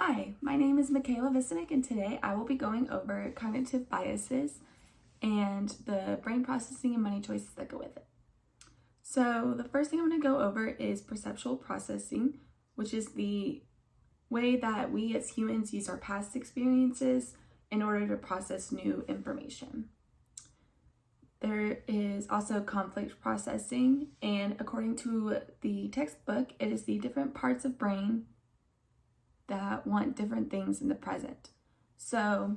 Hi, my name is Michaela Visanick, and today I will be going over cognitive biases and the brain processing and money choices that go with it. So the first thing I'm going to go over is perceptual processing, which is the way that we as humans use our past experiences in order to process new information. There is also conflict processing, and according to the textbook, it is the different parts of brain that want different things in the present. So,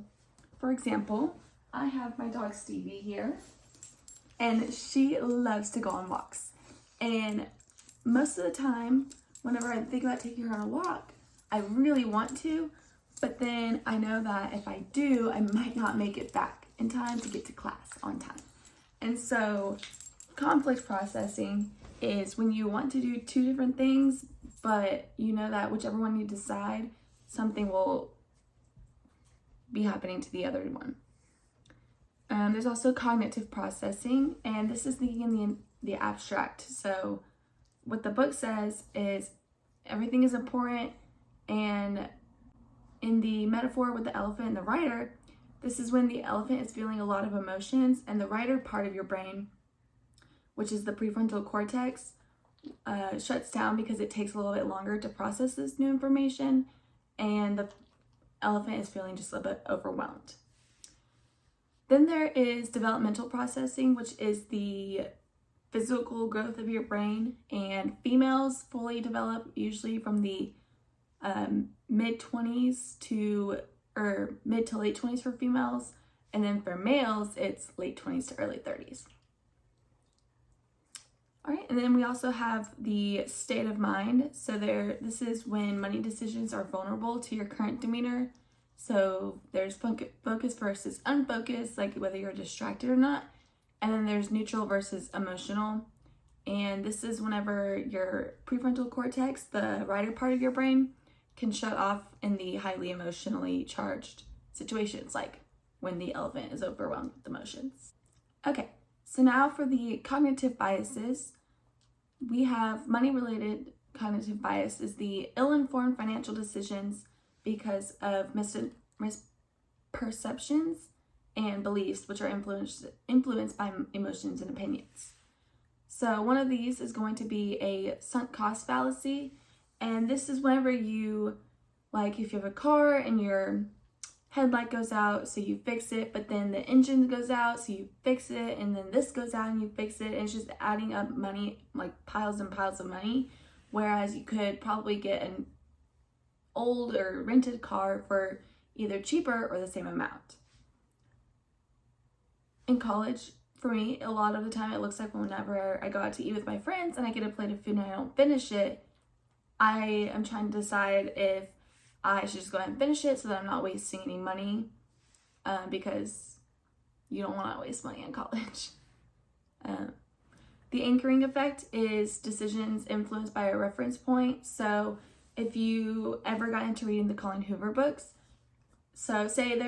for example, I have my dog Stevie here, and she loves to go on walks. And most of the time, whenever I think about taking her on a walk, I really want to, but then I know that if I do, I might not make it back in time to get to class on time. And so, conflict processing is when you want to do two different things, but you know that whichever one you decide, something will be happening to the other one. There's also cognitive processing, and this is thinking in the abstract. So what the book says is everything is important, and in the metaphor with the elephant and the rider, this is when the elephant is feeling a lot of emotions, and the rider part of your brain, which is the prefrontal cortex, shuts down because it takes a little bit longer to process this new information, and the elephant is feeling just a bit overwhelmed. Then there is developmental processing, which is the physical growth of your brain, and females fully develop usually from the mid to late 20s for females, and then for males it's late 20s to early 30s. All right, and then we also have the state of mind. So this is when money decisions are vulnerable to your current demeanor. So there's focus versus unfocused, like whether you're distracted or not. And then there's neutral versus emotional. And this is whenever your prefrontal cortex, the rider part of your brain, can shut off in the highly emotionally charged situations, like when the elephant is overwhelmed with emotions. Okay. So now for the cognitive biases, we have money-related cognitive bias is the ill-informed financial decisions because of misperceptions and beliefs, which are influenced by emotions and opinions. So one of these is going to be a sunk cost fallacy, and this is whenever you, like if you have a car and your headlight goes out, so you fix it, but then the engine goes out, so you fix it, and then this goes out and you fix it, and it's just adding up money, like piles and piles of money, whereas you could probably get an old or rented car for either cheaper or the same amount. In college, for me, a lot of the time it looks like whenever I go out to eat with my friends and I get a plate of food and I don't finish it, I am trying to decide if I should just go ahead and finish it so that I'm not wasting any money, because you don't want to waste money in college. The anchoring effect is decisions influenced by a reference point. So if you ever got into reading the Colleen Hoover books, so say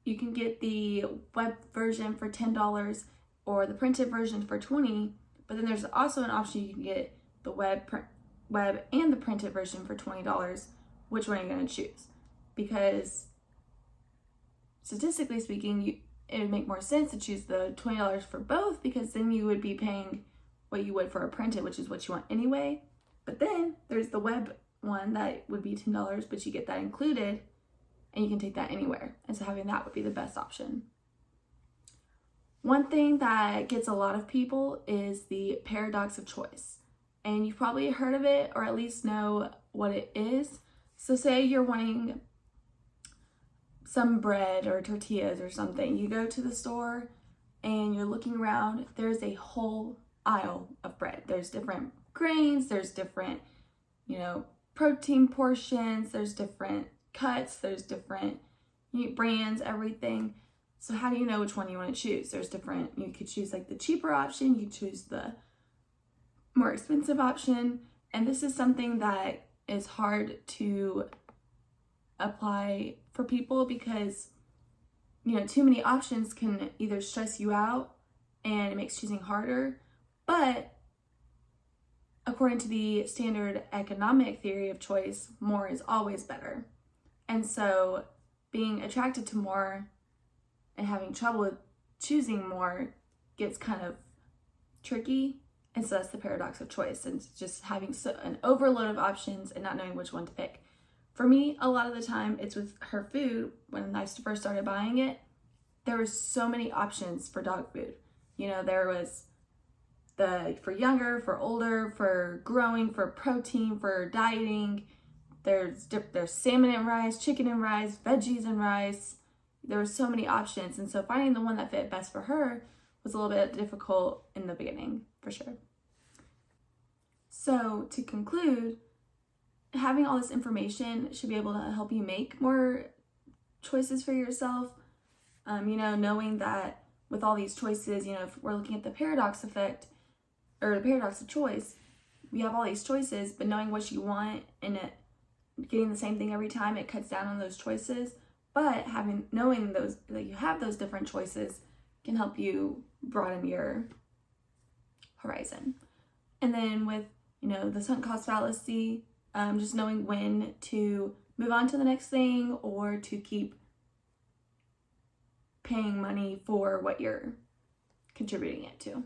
you can get the web version for $10 or the printed version for $20, but then there's also an option you can get the web and the printed version for $20. Which one are you going to choose? Because statistically speaking, it would make more sense to choose the $20 for both, because then you would be paying what you would for a printed, which is what you want anyway. But then there's the web one that would be $10, but you get that included and you can take that anywhere. And so having that would be the best option. One thing that gets a lot of people is the paradox of choice. And you've probably heard of it, or at least know what it is. So say you're wanting some bread or tortillas or something. You go to the store and you're looking around. There's a whole aisle of bread. There's different grains. There's different, protein portions. There's different cuts. There's different brands, everything. So how do you know which one you want to choose? There's different, you could choose like the cheaper option. You choose the more expensive option. And this is something that is hard to apply for people because, too many options can either stress you out and it makes choosing harder. But according to the standard economic theory of choice, more is always better. And so being attracted to more and having trouble with choosing more gets kind of tricky. And so that's the paradox of choice, and just having an overload of options and not knowing which one to pick. For me, a lot of the time, it's with her food. When I first started buying it, there were so many options for dog food. You know, there was for younger, for older, for growing, for protein, for dieting. There's salmon and rice, chicken and rice, veggies and rice. There were so many options. And so finding the one that fit best for her was a little bit difficult in the beginning, for sure. So to conclude, having all this information should be able to help you make more choices for yourself. Knowing that with all these choices, if we're looking at the paradox effect or the paradox of choice, we have all these choices, but knowing what you want and getting the same thing every time, it cuts down on those choices. But knowing those that you have those different choices can help you broaden your horizon. And then with the sunk cost fallacy, just knowing when to move on to the next thing or to keep paying money for what you're contributing it to.